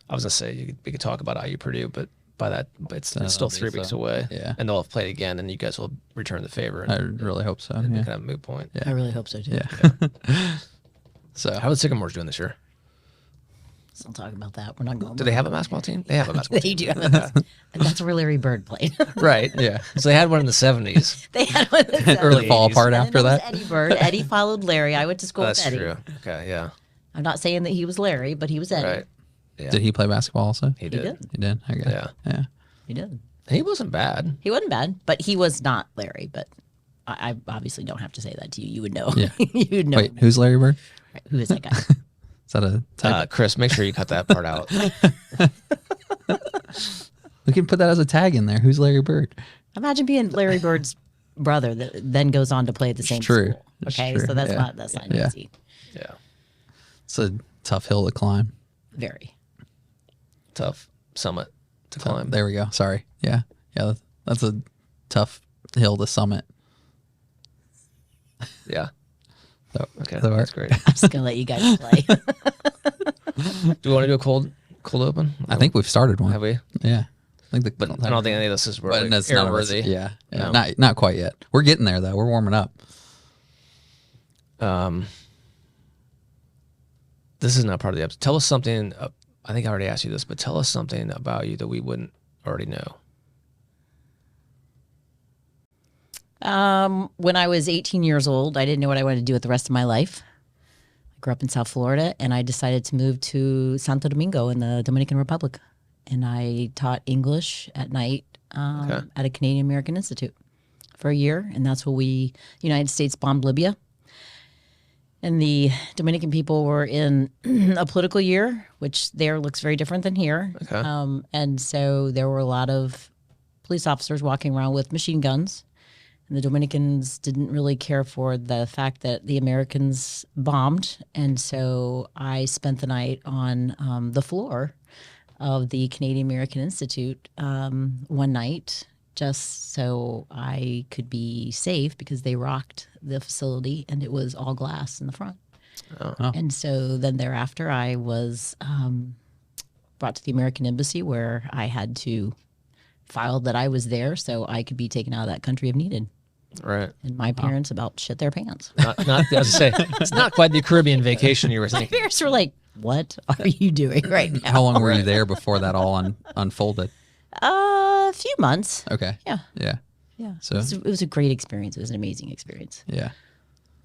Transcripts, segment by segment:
I was gonna say we could talk about IU Purdue, but it's still 3 weeks away. Yeah, and they'll have played again, and you guys will return the favor. And, I really hope so. And kind of moot point. I really hope so too. Yeah. So how are the Sycamores doing this year? Let's not talk about that. We're not going. Do they have a basketball team? They have a basketball They team. do have a basketball. That's where Larry Bird played. Right. Yeah. So they had one in the 70s. They had one in the 70s. Early fall 80s. apart And after then that. there was Eddie Bird. Eddie followed Larry. I went to school That's with Eddie. true. Okay. Yeah. I'm not saying that he was Larry, but he was Eddie. Right. Yeah. Did he play basketball also? He did. He did. Okay. Yeah. Yeah. He did. He wasn't bad. He wasn't bad, but he was not Larry. But I obviously don't have to say that to you. You would know. Yeah. You would know. Wait, who's Larry Bird? Right. Who is that guy? Is that a tag? Chris, make sure you cut that part out. We can put that as a tag in there. Who's Larry Bird? Imagine being Larry Bird's brother that then goes on to play at the same true. school. It's Okay, true. so that's Yeah. not Yeah. easy. Yeah. It's a tough hill to climb. Very. Tough summit to climb. There we go. Sorry. Yeah. Yeah. That's a tough hill to summit. Yeah. So, Okay. so That's great. I'm just gonna let you guys play. Do we want to do a cold open? I think we've started one. Have we? Yeah. I think But I don't think any of this is but really that's none of us- airworthy. Yeah. Yeah. No. Not quite yet. We're getting there though. We're warming up. This is not part of the episode. Tell us something. I think I already asked you this, but tell us something about you that we wouldn't already know. When I was 18 years old, I didn't know what I wanted to do with the rest of my life. I grew up in South Florida, and I decided to move to Santo Domingo in the Dominican Republic. And I taught English at night at a Canadian American Institute for a year. And that's when the United States bombed Libya. And the Dominican people were in a political year, which there looks very different than here. Okay. And so there were a lot of police officers walking around with machine guns. And the Dominicans didn't really care for the fact that the Americans bombed. And so I spent the night on the floor of the Canadian American Institute one night just so I could be safe because they rocked the facility and it was all glass in the front. Oh. And so then thereafter I was brought to the American Embassy where I had to file that I was there so I could be taken out of that country if needed. Right. And my parents about shit their pants. Not. I was gonna say it's not quite the Caribbean vacation you were My thinking. parents were like, "What are you doing right now?" How long were you there before that all unfolded? A few months. Okay. Yeah. Yeah. Yeah. So- it was a great experience. It was an amazing experience. Yeah.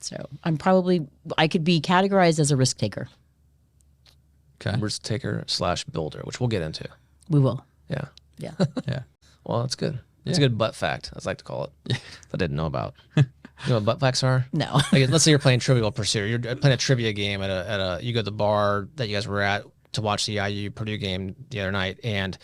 So I could be categorized as a risk taker. Okay. Risk taker / builder, which we'll get into. We will. Yeah. Yeah. Yeah. Well, that's good. It's Yeah. a good butt fact, as I like to call it. That I didn't know about. You know what butt facts are? No. Like, let's say you're playing Trivial Pursuit. You're playing a trivia game you go to the bar that you guys were at to watch the IU Purdue game the other night, and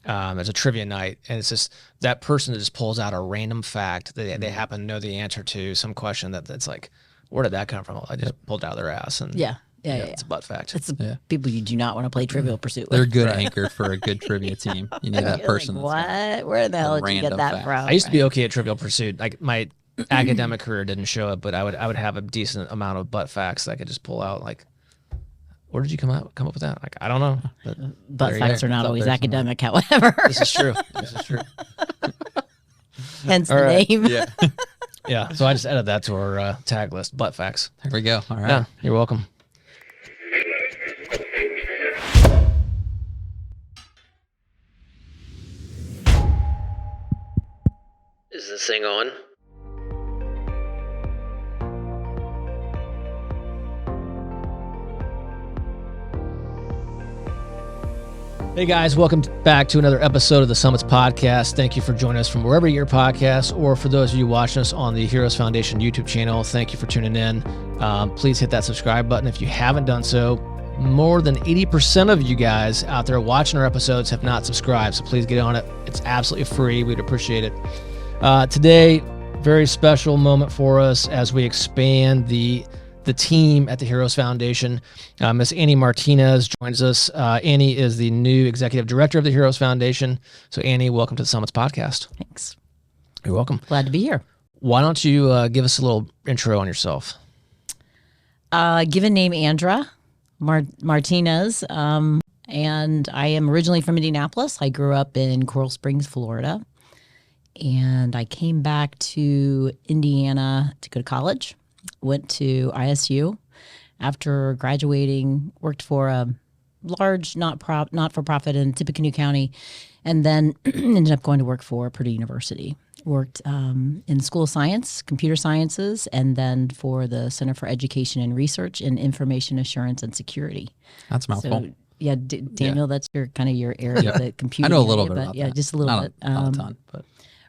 there's a trivia night, and it's just that person that just pulls out a random fact that they happen to know the answer to some question that's like, where did that come from? I just pulled it out of their ass, and Yeah. Yeah. it's a butt fact. It's the people you do not want to play Trivial Pursuit They're a with. good anchor for a good trivia team. You need that You're person. like, that's what? Where the hell did you get random that fact. from? I used to be okay at Trivial Pursuit. Like my academic career didn't show it, but I would have a decent amount of butt facts that I could just pull out. Like, where did you come up with that? Like, I don't know. But Butt there you facts go. are not It's out always there academic, however. This is true. This is true. Hence All the right. name. Yeah. Yeah. So I just added that to our tag list. Butt facts. There we go. All right. Yeah. You're welcome. Is this thing on? Hey guys, welcome back to another episode of the Summits Podcast. Thank you for joining us from wherever you get your podcast, or for those of you watching us on the Heroes Foundation YouTube channel, thank you for tuning in. Please hit that subscribe button if you haven't done so. More than 80% of you guys out there watching our episodes have not subscribed, so please get on it. It's absolutely free. We'd appreciate it. Today, very special moment for us as we expand the team at the Heroes Foundation. Miss Annie Martinez joins us. Annie is the new executive director of the Heroes Foundation. So Annie, welcome to the Summits Podcast. Thanks. You're welcome. Glad to be here. Why don't you give us a little intro on yourself? Given name Andra Martinez, And I am originally from Indianapolis. I grew up in Coral Springs, Florida. And I came back to Indiana to go to college. Went to ISU. After graduating, worked for a large not-for-profit in Tippecanoe County, and then ended up going to work for Purdue University. Worked in the School of Science, Computer Sciences, and then for the Center for Education and Research in Information Assurance and Security. That's a mouthful. So, yeah, Daniel, that's your kind of your area, the computer. I know a little area, bit but about yeah, that. just a little bit. Not a ton, but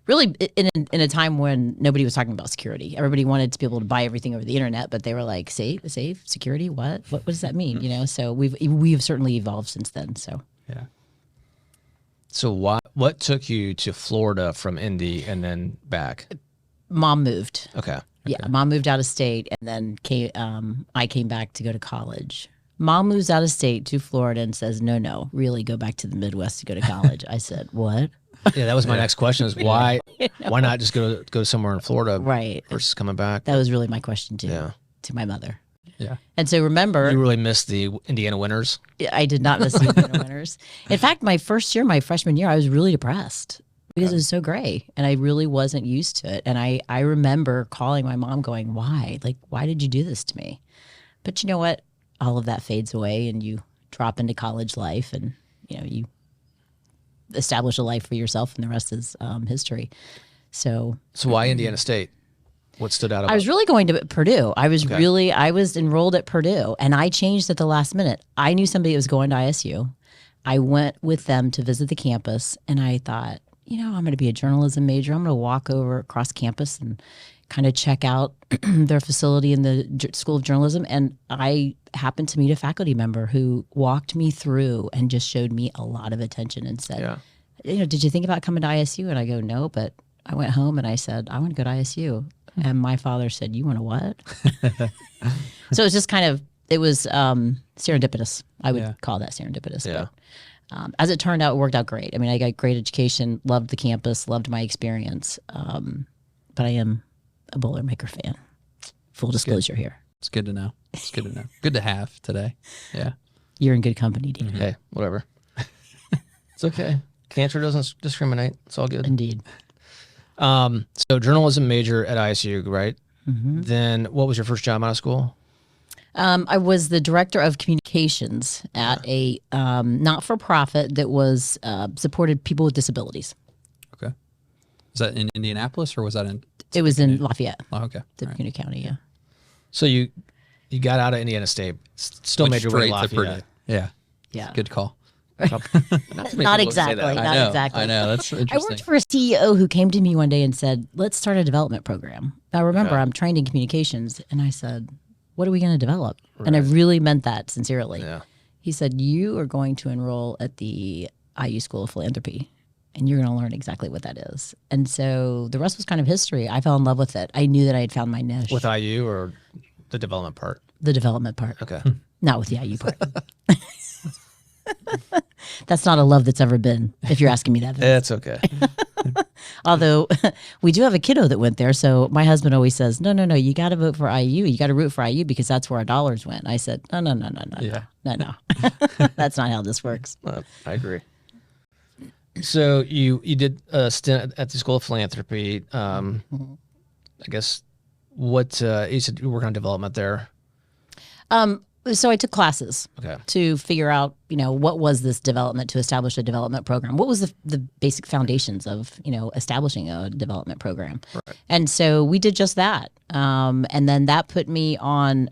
Really, in a time when nobody was talking about security, everybody wanted to be able to buy everything over the internet, but they were like, safe, security, what does that mean? You know, so we've certainly evolved since then. So yeah. So what took you to Florida from Indy and then back? Mom moved. Okay. Yeah, Mom moved out of state, and then I came back to go to college. Mom moves out of state to Florida and says, no, really go back to the Midwest to go to college. I said, what? Yeah, that was my next question: is why not just go somewhere in Florida, Right? versus coming back? That was really my question too. Yeah. To my mother. Yeah. And so remember, You really missed the Indiana winters. I did not miss the winter winters. In fact, my freshman year, I was really depressed because it was so gray and I really wasn't used to it. And I remember calling my mom going, why? Like, why did you do this to me? But you know what? All of that fades away and you drop into college life and, you know, you establish a life for yourself and the rest is history. So why Indiana State? What stood out about I was really going to Purdue. I was enrolled at Purdue and I changed at the last minute. I knew somebody that was going to ISU. I went with them to visit the campus and I thought, you know, I'm going to be a journalism major. I'm going to walk over across campus and kind of check out their facility in the School of Journalism. And I happened to meet a faculty member who walked me through and just showed me a lot of attention and said, you know, did you think about coming to ISU? And I go, no, but I went home and I said, I want to go to ISU. And my father said, you want to what? So it was just kind of, it was serendipitous. I would call that serendipitous. Yeah. But as it turned out, it worked out great. I mean, I got great education, loved the campus, loved my experience. But I am a Boilermaker fan. Full disclosure here. It's good to know. It's good to know. Good to have today. Yeah. You're in good company, Dean. Hey, whatever. It's okay. Cancer doesn't discriminate. It's all good. Indeed. So journalism major at ISU, right? Mm-hmm. Then what was your first job out of school? I was the director of communications at a not-for-profit that was supported people with disabilities. Okay. Was that in Indianapolis or was that in? It was in Lafayette. Oh, okay. Tippecanoe County, yeah. So you got out of Indiana State, still Went made your way to straight to Lafayette. Purdue. Yeah. Yeah. Good call. Not exactly. Not exactly. I know. That's interesting. I worked for a CEO who came to me one day and said, let's start a development program. Now, remember, I'm trained in communications. And I said, what are we going to develop? Right. And I really meant that sincerely. Yeah. He said, you are going to enroll at the IU School of Philanthropy. And you're going to learn exactly what that is. And so the rest was kind of history. I fell in love with it. I knew that I had found my niche. With IU or the development part? The development part. Okay. Not with the IU part. That's not a love that's ever been, if you're asking me that. It's okay. Although we do have a kiddo that went there. So my husband always says, no, you got to vote for IU. You got to root for IU because that's where our dollars went. I said, no. That's not how this works. I agree. So you did a stint at the School of Philanthropy. I guess what you said you were working on development there. So I took classes Okay. to figure out, what was this development, to establish a development program? What was the basic foundations of, establishing a development program? Right. And so we did just that. And then that put me on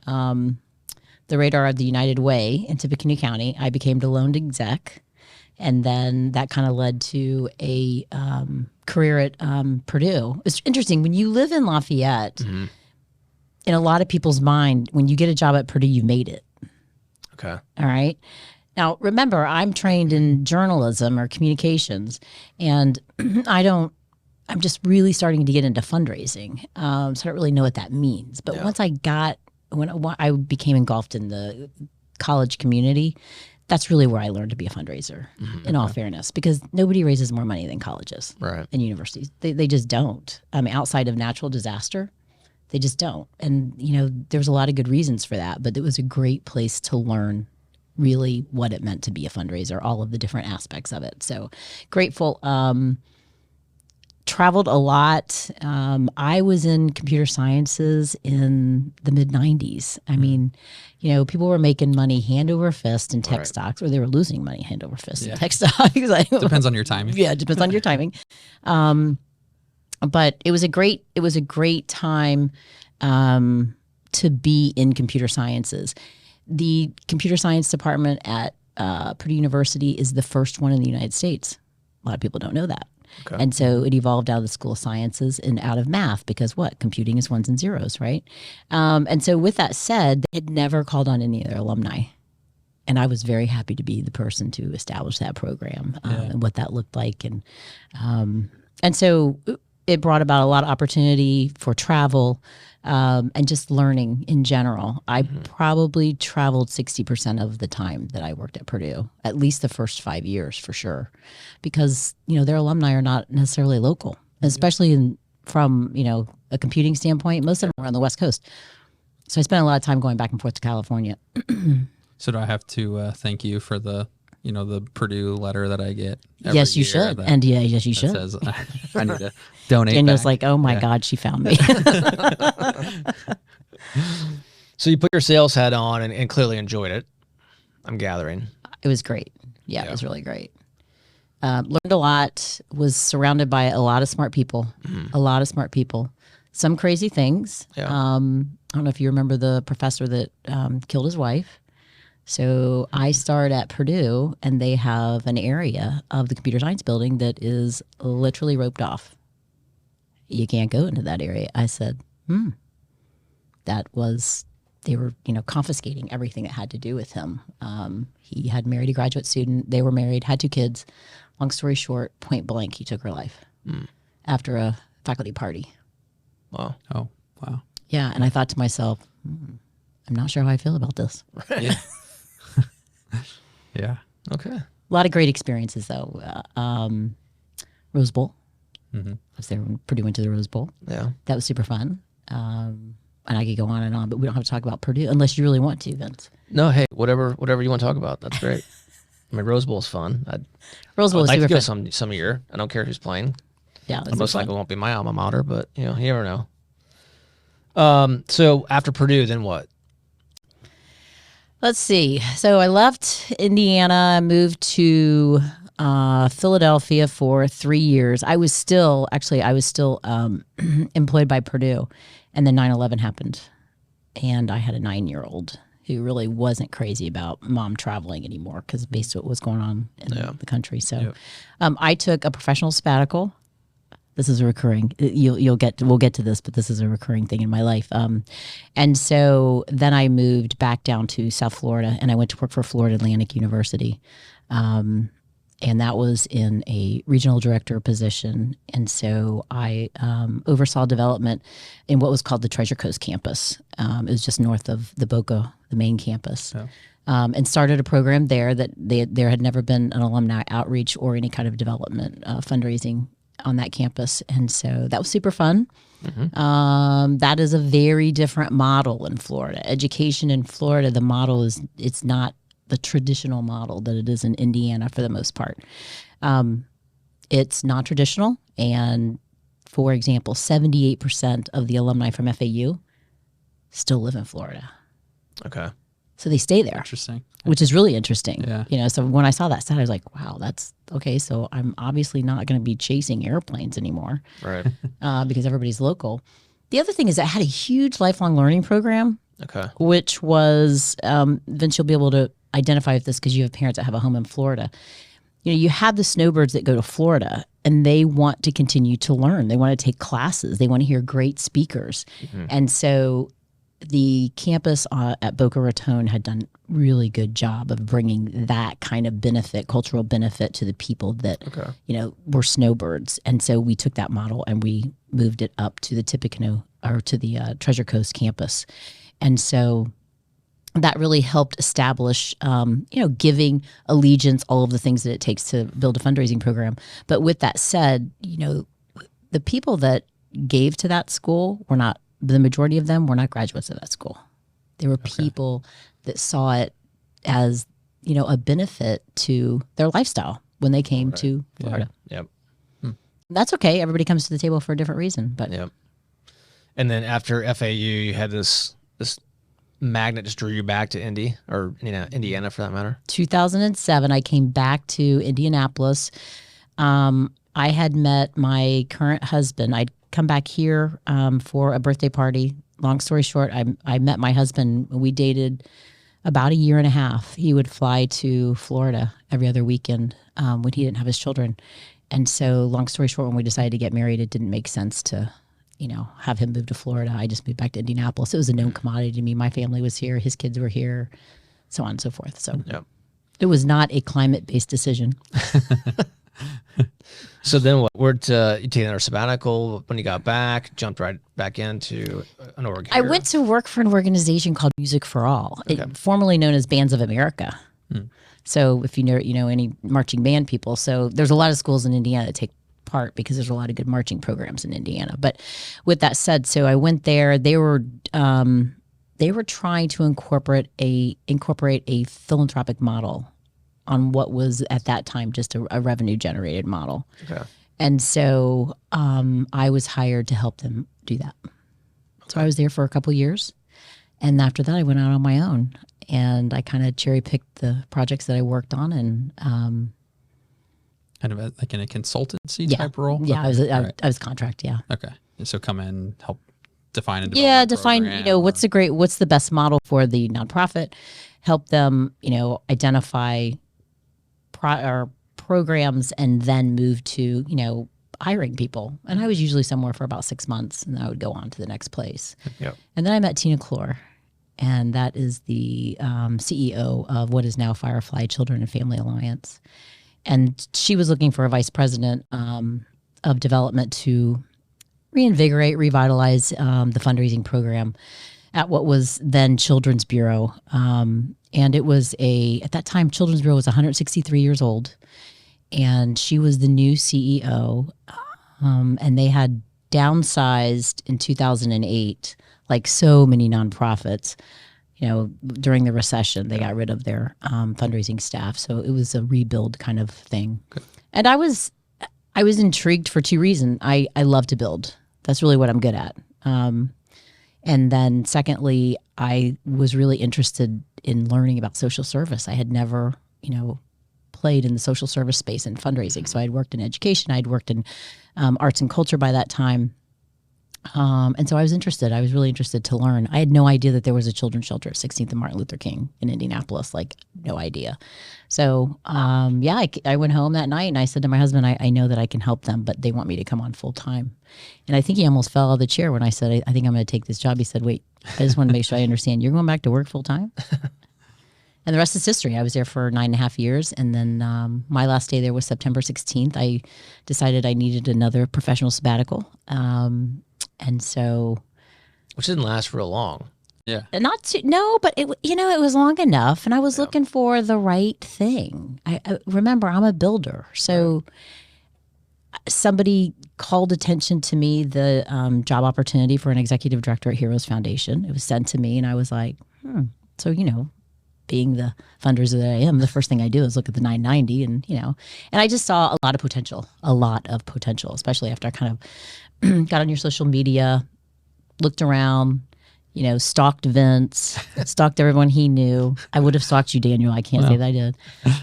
the radar of the United Way in Tippecanoe County. I became the loan exec. And then that kind of led to a career at Purdue. It's interesting. When you live in Lafayette, mm-hmm. in a lot of people's mind, when you get a job at Purdue, you've made it. Okay. All right. Now, remember, I'm trained in journalism or communications, and I'm just really starting to get into fundraising. So I don't really know what that means. But once when I became engulfed in the college community, that's really where I learned to be a fundraiser, in all fairness, because nobody raises more money than colleges and universities. They just don't. I mean, outside of natural disaster, they just don't. And, there's a lot of good reasons for that, but it was a great place to learn really what it meant to be a fundraiser, all of the different aspects of it. So grateful. Traveled a lot. I was in computer sciences in the mid 90s. I mean, people were making money hand over fist in tech stocks, or they were losing money hand over fist in tech stocks. Depends on your timing. Yeah, it depends on your timing. But it was a great time to be in computer sciences. The computer science department at Purdue University is the first one in the United States. A lot of people don't know that. Okay. And so it evolved out of the School of Sciences and out of math because computing is ones and zeros, right? And so with that said, they had never called on any of their alumni. And I was very happy to be the person to establish that program and what that looked like. And so it brought about a lot of opportunity for travel and just learning in general. I probably traveled 60% of the time that I worked at Purdue, at least the first 5 years for sure, because their alumni are not necessarily local, especially from a computing standpoint. Most of them are on the West Coast, so I spent a lot of time going back and forth to California. So do I have to thank you for the Purdue letter that I get? Yes, you should. And yes, you should. Says I need to donate. Daniel's back. like, oh my God, she found me. So you put your sales hat on and clearly enjoyed it, I'm gathering. It was great. Yeah, it was really great. Learned a lot, was surrounded by a lot of smart people, some crazy things. Yeah. I don't know if you remember the professor that killed his wife. So I started at Purdue, and they have an area of the computer science building that is literally roped off. You can't go into that area. I said, they were, confiscating everything that had to do with him. He had married a graduate student. They were married, had 2 kids. Long story short, point blank, he took her life after a faculty party. Wow. Oh, wow. Yeah, and I thought to myself, I'm not sure how I feel about this. Yeah. Yeah. Okay. A lot of great experiences, though. Rose Bowl. I was there when Purdue went to the Rose Bowl. Yeah. That was super fun. And I could go on and on, but we don't have to talk about Purdue unless you really want to, Vince. No, hey, whatever you want to talk about, that's great. I mean, Rose Bowl's fun. Rose Bowl is I'd like super to go fun. some year. I don't care who's playing. Yeah, most likely won't be my alma mater, but you never know. So after Purdue, then what? Let's see. So I left Indiana, moved to Philadelphia for 3 years. I was still employed by Purdue, and then 9/11 happened, and I had a 9-year-old who really wasn't crazy about mom traveling anymore because based on what was going on in the country. So I took a professional sabbatical. This is a recurring. We'll get to this, but this is a recurring thing in my life. And so then I moved back down to South Florida, and I went to work for Florida Atlantic University, and that was in a regional director position. And so I oversaw development in what was called the Treasure Coast campus. It was just north of the Boca, the main campus. Yeah. And started a program there that there had never been an alumni outreach or any kind of development fundraising on that campus. And so that was super fun. That is a very different model in Florida. Education in Florida, the model it's not the traditional model that it is in Indiana for the most part. It's non-traditional. And for example, 78% of the alumni from FAU still live in Florida. Okay. So they stay there. Interesting. Which is really interesting. Yeah. So when I saw that stat, I was like, wow, that's okay. So I'm obviously not going to be chasing airplanes anymore. Right. Because everybody's local. The other thing is I had a huge lifelong learning program. Okay. Which was, Vince, you'll be able to identify with this because you have parents that have a home in Florida. You have the snowbirds that go to Florida and they want to continue to learn. They want to take classes. They want to hear great speakers. And so the campus at Boca Raton had done really good job of bringing that kind of benefit, cultural benefit to the people that, were snowbirds. And so we took that model and we moved it up to the Tippecanoe or to the Treasure Coast campus. And so that really helped establish, giving allegiance, all of the things that it takes to build a fundraising program. But with that said, the people that gave to that school were not, the majority of them were not graduates of that school. They were people that saw it as a benefit to their lifestyle when they came to Florida. Yep. That's okay. Everybody comes to the table for a different reason, but Yep. And then after FAU, you had this magnet just drew you back to Indy, or Indiana for that matter. 2007, I came back to Indianapolis. I had met my current husband. I'd come back here for a birthday party. Long story short, I met my husband. We dated about a year and a half. He would fly to Florida every other weekend when he didn't have his children. And so, long story short, when we decided to get married, it didn't make sense to, have him move to Florida. I just moved back to Indianapolis. It was a known commodity to me. My family was here. His kids were here, so on and so forth. So it was not a climate-based decision. So then what? You take another sabbatical when you got back, jumped right back into an org. I went to work for an organization called Music for All, formerly known as Bands of America. So if you know any marching band people, so there's a lot of schools in Indiana that take part because there's a lot of good marching programs in Indiana. But with that said, so I went there. They were trying to incorporate a philanthropic model on what was at that time just a revenue generated model. Okay. And so I was hired to help them do that. Okay. So I was there for a couple of years. And after that, I went out on my own. And I kind of cherry picked the projects that I worked on, and kind of like in a consultancy type role. Yeah, okay. I was contract. Yeah. Okay, so come in, help define a program, what's the best model for the nonprofit, help them identify programs, and then move to hiring people. And I was usually somewhere for about 6 months, and then I would go on to the next place. Yep. And then I met Tina Clore. And that is the CEO of what is now Firefly Children and Family Alliance. And she was looking for a vice president of development to reinvigorate, revitalize the fundraising program at what was then Children's Bureau. And it was at that time, Children's Bureau was 163 years old. And she was the new CEO. And they had downsized in 2008, like so many nonprofits, during the recession, they got rid of their fundraising staff. So it was a rebuild kind of thing. Okay. And I was intrigued for two reasons. I love to build. That's really what I'm good at. And then secondly, I was really interested in learning about social service. I had never, played in the social service space and fundraising. So I'd worked in education. I'd worked in arts and culture by that time. And so I was interested. I was really interested to learn. I had no idea that there was a children's shelter at 16th and Martin Luther King in Indianapolis, like no idea. So, I went home that night and I said to my husband, I know that I can help them, but they want me to come on full time. And I think he almost fell out of the chair when I said, I think I'm going to take this job. He said, wait, I just want to make sure I understand. You're going back to work full time? And the rest is history. I was there for 9.5 years. And then my last day there was September 16th. I decided I needed another professional sabbatical. And so, which didn't last real long. Yeah, but it was long enough, and I was looking for the right thing. I remember I'm a builder, so somebody called attention to me the job opportunity for an executive director at HeroesFoundation. It was sent to me, and I was like, So being the fundraiser that I am, the first thing I do is look at the 990, and and I just saw a lot of potential, especially after I kind of got on your social media, looked around, stalked Vince, stalked everyone he knew. I would have stalked you, Daniel. I can't say that I did.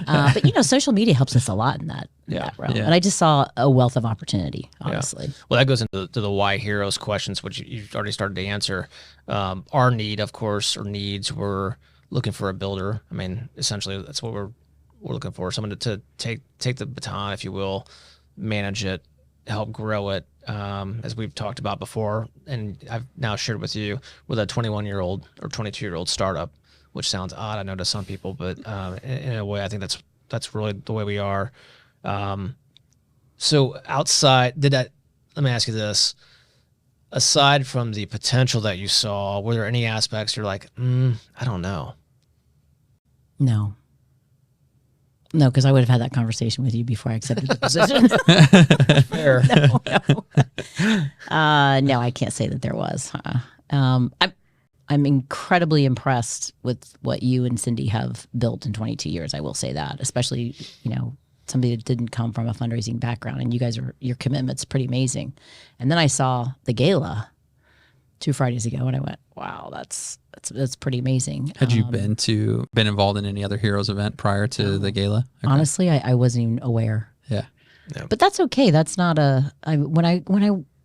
But, social media helps us a lot in that realm. Yeah. And I just saw a wealth of opportunity, honestly. Yeah. Well, that goes into the why heroes questions, which you've already started to answer. Our need, of course, or needs, we're looking for a builder. I mean, essentially, that's what we're looking for. Someone to take the baton, if you will, manage it, help grow it, as we've talked about before, and I've now shared with you, with a 21-year-old or 22-year-old startup, which sounds odd, I know, to some people, but in a way, I think that's really the way we are. So outside, let me ask you this. Aside from the potential that you saw, were there any aspects you're like, I don't know? No, because I would have had that conversation with you before I accepted the position. Fair. No, I can't say that there was. I'm I'm incredibly impressed with what you and Cindy have built in 22 years. I will say that, especially, somebody that didn't come from a fundraising background, and your commitment's pretty amazing. And then I saw the gala 2 Fridays ago, and I went, wow, that's pretty amazing. Had you been involved in any other Heroes event prior to the gala? Okay. Honestly, I wasn't even aware. Yeah. But that's okay. That's not when I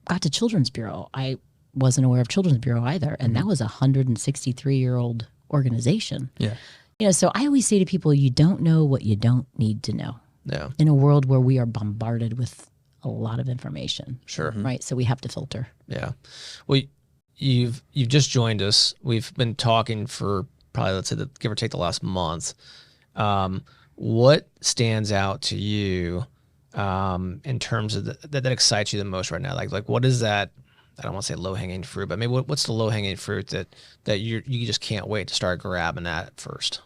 got to Children's Bureau, I wasn't aware of Children's Bureau either. And that was a 163-year-old organization. Yeah. So I always say to people, you don't know what you don't need to know. Yeah. In a world where we are bombarded with a lot of information. Sure. Right. So we have to filter. Yeah. Well, you've just joined us. We've been talking for probably, let's say, give or take the last month. What stands out to you in terms of that excites you the most right now? Like what is that? I don't want to say low hanging fruit, but maybe what's the low hanging fruit that you just can't wait to start grabbing at first?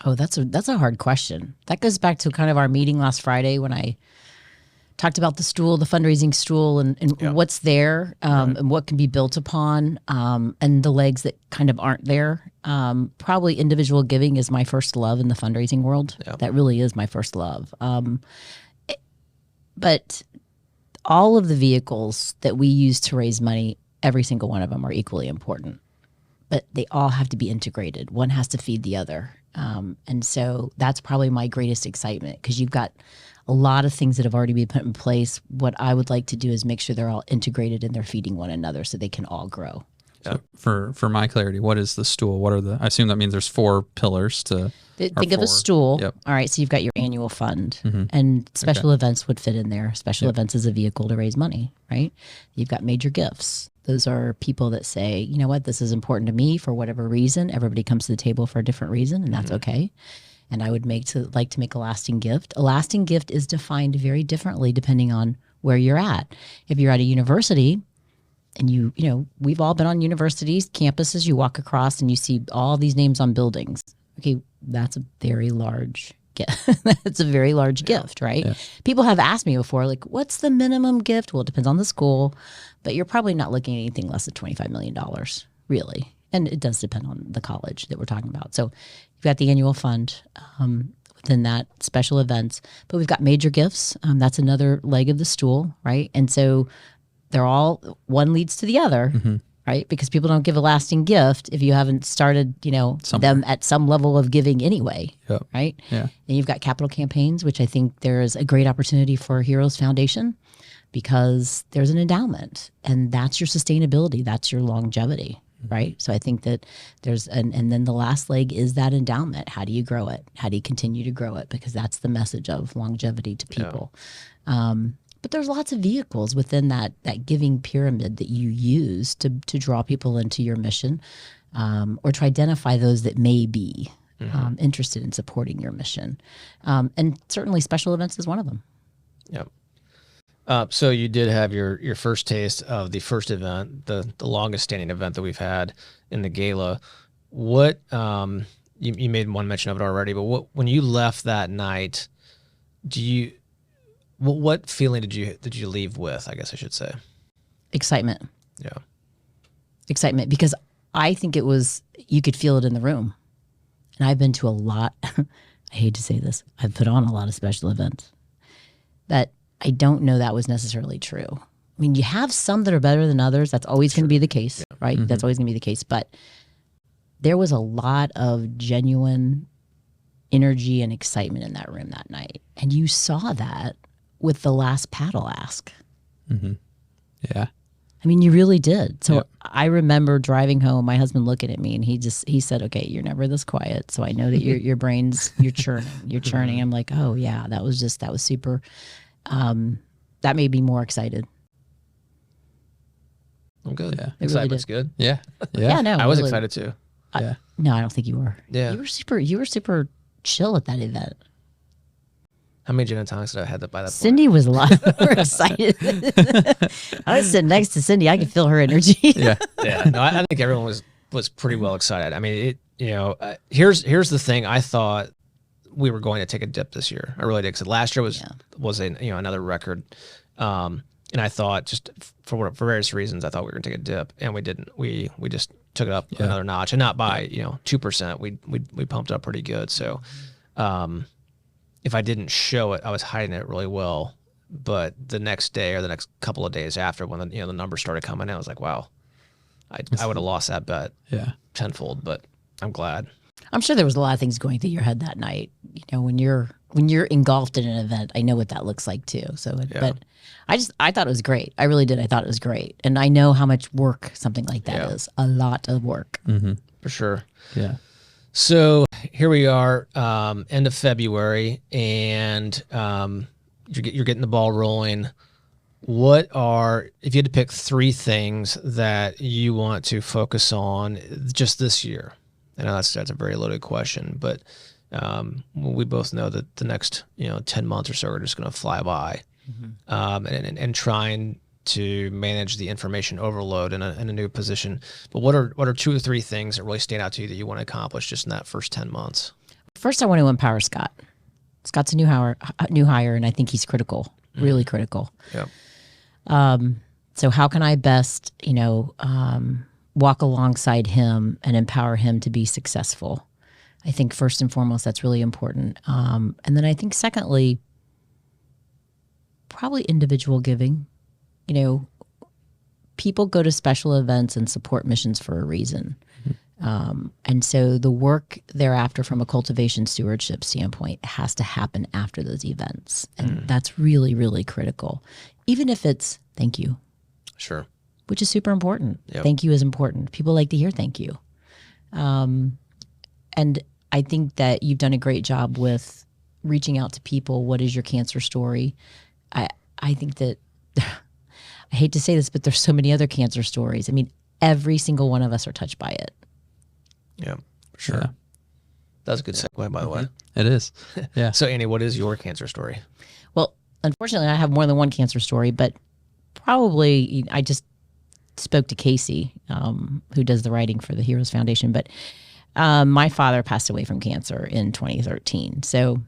Oh, that's a hard question. That goes back to kind of our meeting last Friday when I talked about the fundraising stool, and what's there, and what can be built upon, and the legs that kind of aren't there. Probably individual giving is my first love in the fundraising world. Yeah. That really is my first love. But all of the vehicles that we use to raise money, every single one of them are equally important. But they all have to be integrated. One has to feed the other. And so that's probably my greatest excitement, because you've got a lot of things that have already been put in place. What I would like to do is make sure they're all integrated and they're feeding one another so they can all grow. So for my clarity, what is the stool? I assume that means there's 4 pillars to. Think of a stool. Yep. All right. So you've got your annual fund, and special events would fit in there. Special events is a vehicle to raise money, right? You've got major gifts. Those are people that say, you know what, this is important to me for whatever reason. Everybody comes to the table for a different reason, and that's okay. And I would like to make a lasting gift. A lasting gift is defined very differently depending on where you're at. If you're at a university, and we've all been on universities, campuses, you walk across and you see all these names on buildings. Okay, that's a very large gift. That's a very large gift, right? Yeah. People have asked me before, like, what's the minimum gift? Well, it depends on the school, but you're probably not looking at anything less than $25 million, really. And it does depend on the college that we're talking about. So you've got the annual fund, within that, special events, but we've got major gifts. That's another leg of the stool, right? And so they're all, one leads to the other, right? Because people don't give a lasting gift if you haven't started, them at some level of giving anyway, right? Yeah. And you've got capital campaigns, which I think there's a great opportunity for HeroesFoundation, because there's an endowment, and that's your sustainability, that's your longevity, right? So I think that there's, and then the last leg is that endowment. How do you grow it? How do you continue to grow it? Because that's the message of longevity to people. But there's lots of vehicles within that giving pyramid that you use to draw people into your mission, or to identify those that may be interested in supporting your mission. And certainly special events is one of them. Yep. So you did have your first taste of the first event, the longest standing event that we've had in the gala. What you made one mention of it already, but when you left that night, what feeling did you leave with, I guess I should say? Excitement. Yeah. Excitement, because I think you could feel it in the room. And I've been to a lot, I hate to say this, I've put on a lot of special events, but I don't know that was necessarily true. I mean, you have some that are better than others. That's always going to be the case, right? That's always going to be the case. But there was a lot of genuine energy and excitement in that room that night. And you saw that with the last paddle ask. Yeah. I mean, you really did. So I remember driving home, my husband looking at me, and he said, okay, you're never this quiet. So I know that your brain's, you're churning. I'm like, oh yeah, that was super. That made me more excited. I'm good. Yeah. Excitement's good. Yeah. Yeah, no. I was excited too. No, I don't think you were. Yeah. You were super chill at that event. How many gin and tonics did I have by that point? Cindy was a lot more excited. I was sitting next to Cindy. I could feel her energy. Yeah. No, I think everyone was pretty well excited. I mean, here's the thing. I thought we were going to take a dip this year. I really did, because last year was another record. And I thought, just for various reasons, I thought we were going to take a dip, and we didn't. We just took it up another notch, and not by 2%. We pumped up pretty good. So, if I didn't show it, I was hiding it really well. But the next day or the next couple of days after, when the numbers started coming in, I was like, wow, I would have lost that bet tenfold. But I'm glad. I'm sure there was a lot of things going through your head that night. When you're engulfed in an event, I know what that looks like too. So, but I thought it was great. I really did. I thought it was great, and I know how much work something like that is. A lot of work, for sure. Yeah. So here we are, end of February, and you're getting the ball rolling. If you had to pick 3 things that you want to focus on just this year? I know that's a very loaded question, but we both know that the next 10 months or so are just going to fly by, and trying to manage the information overload in a new position. But what are 2 or 3 things that really stand out to you that you want to accomplish just in that first 10 months? First, I want to empower Scott. Scott's a new hire, and I think he's critical, really critical. Yeah. So how can I best, walk alongside him and empower him to be successful? I think first and foremost, that's really important. And then I think secondly, probably individual giving. People go to special events and support missions for a reason. And so the work thereafter from a cultivation stewardship standpoint has to happen after those events. And that's really, really critical. Even if it's thank you. Sure. Which is super important. Yep. Thank you is important. People like to hear thank you. And I think that you've done a great job with reaching out to people. What is your cancer story? I think that, I hate to say this, but there's so many other cancer stories. I mean, every single one of us are touched by it. Yeah, for sure. Yeah. That's a good segue, by the way. It is. Yeah. So, Annie, what is your cancer story? Well, unfortunately, I have more than one cancer story, but probably I just spoke to Casey, who does the writing for the Heroes Foundation. But my father passed away from cancer in 2013. So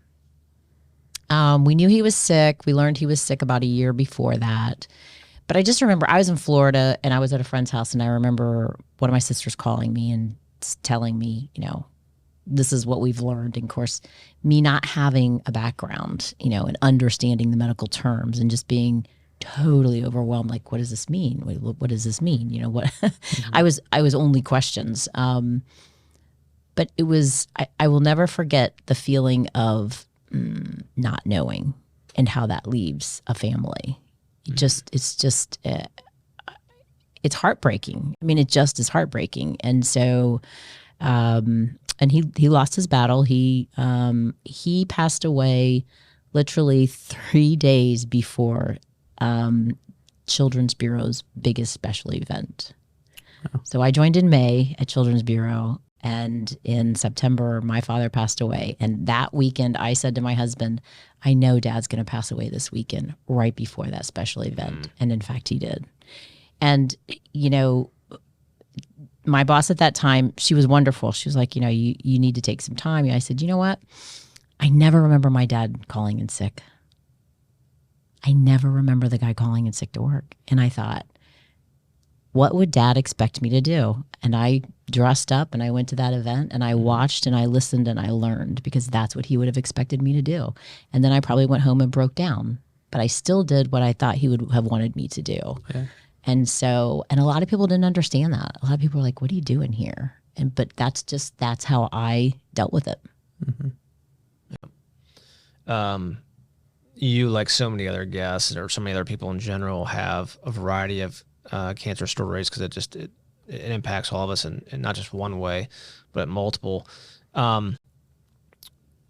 we knew he was sick. We learned he was sick about a year before that. But I just remember I was in Florida and I was at a friend's house, and I remember one of my sisters calling me and telling me, this is what we've learned. And of course, me not having a background, and understanding the medical terms and just being totally overwhelmed. Like, what does this mean? What does this mean? What I was only questions. But it was, I will never forget the feeling of not knowing and how that leaves a family. It's heartbreaking. I mean, it just is heartbreaking. And so, and he lost his battle. He passed away literally 3 days before Children's Bureau's biggest special event. Oh. So I joined in May at Children's Bureau, and in September, my father passed away. And that weekend, I said to my husband, I know Dad's going to pass away this weekend, right before that special event. And in fact, he did. And, my boss at that time, she was wonderful. She was like, you need to take some time. I said, you know what? I never remember my dad calling in sick. I never remember the guy calling in sick to work. And I thought, what would Dad expect me to do? And I dressed up and I went to that event and I watched and I listened and I learned, because that's what he would have expected me to do. And then I probably went home and broke down, but I still did what I thought he would have wanted me to do. Yeah. And so, and a lot of people didn't understand that. A lot of people were like, what are you doing here? But that's how I dealt with it. Mm-hmm. Yeah. You, like so many other guests or so many other people in general, have a variety of cancer stories, because it impacts all of us in not just one way, but multiple.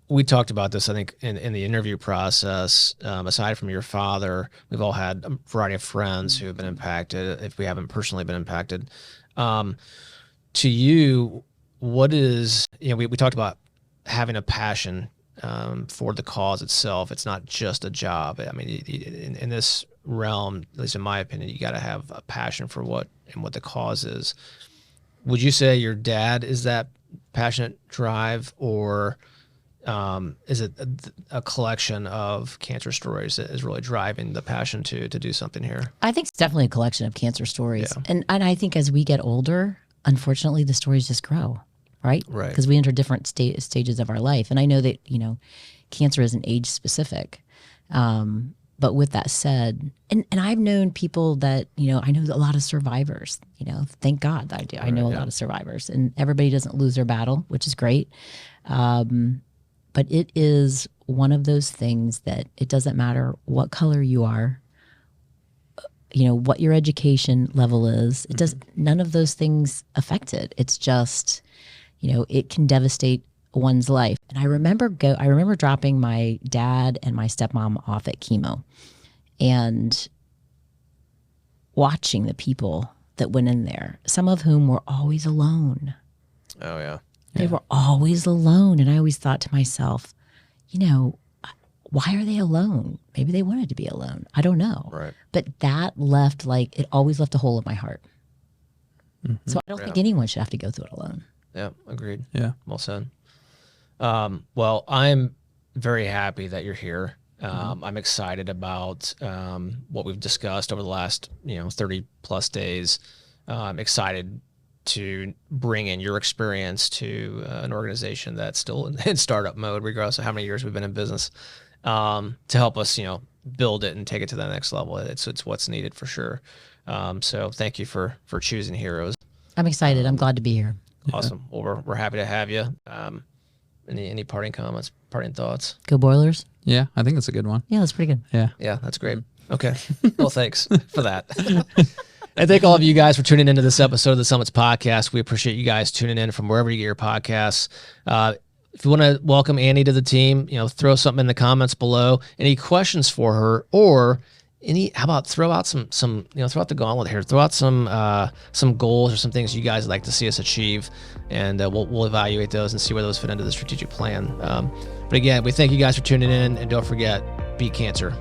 We talked about this, I think, in the interview process. Aside from your father, we've all had a variety of friends who have been impacted, if we haven't personally been impacted. To you, what is, we talked about having a passion for the cause itself. It's not just a job. I mean, in this realm, at least in my opinion, you got to have a passion for what the cause is. Would you say your dad is that passionate drive, or is it a collection of cancer stories that is really driving the passion to do something here? I think it's definitely a collection of cancer stories. Yeah. And I think as we get older, unfortunately, the stories just grow, right? Right. Because we enter different stages of our life. And I know that, cancer isn't age specific. But with that said, and I've known people that, I know a lot of survivors, thank God that I do. I know a lot of survivors, and everybody doesn't lose their battle, which is great. But it is one of those things that it doesn't matter what color you are, what your education level is. It does none of those things affect it. It's just, it can devastate one's life. And I remember dropping my dad and my stepmom off at chemo and watching the people that went in there, some of whom were always alone. Oh, yeah. They were always alone. And I always thought to myself, why are they alone? Maybe they wanted to be alone. I don't know. Right. But that it always left a hole in my heart. So I don't think anyone should have to go through it alone. Yeah, agreed. Yeah. Well said. Well, I'm very happy that you're here. I'm excited about what we've discussed over the last 30 plus days. I'm excited to bring in your experience to an organization that's still in startup mode, regardless of how many years we've been in business, to help us build it and take it to the next level. It's what's needed for sure. So thank you for choosing Heroes. I'm excited. I'm glad to be here. Awesome. Well, we're happy to have you. Any parting comments, parting thoughts? Go Boilers. Yeah, I think that's a good one. Yeah, that's pretty good. Yeah. Yeah, that's great. Okay. Well, thanks for that. And thank all of you guys for tuning into this episode of the Summits Podcast. We appreciate you guys tuning in from wherever you get your podcasts. If you want to welcome Annie to the team, throw something in the comments below. Any questions for her, or how about throw out some throw out the gauntlet here. Throw out some goals or some things you guys would like to see us achieve, and we'll evaluate those and see where those fit into the strategic plan. But again, we thank you guys for tuning in, and don't forget, beat cancer.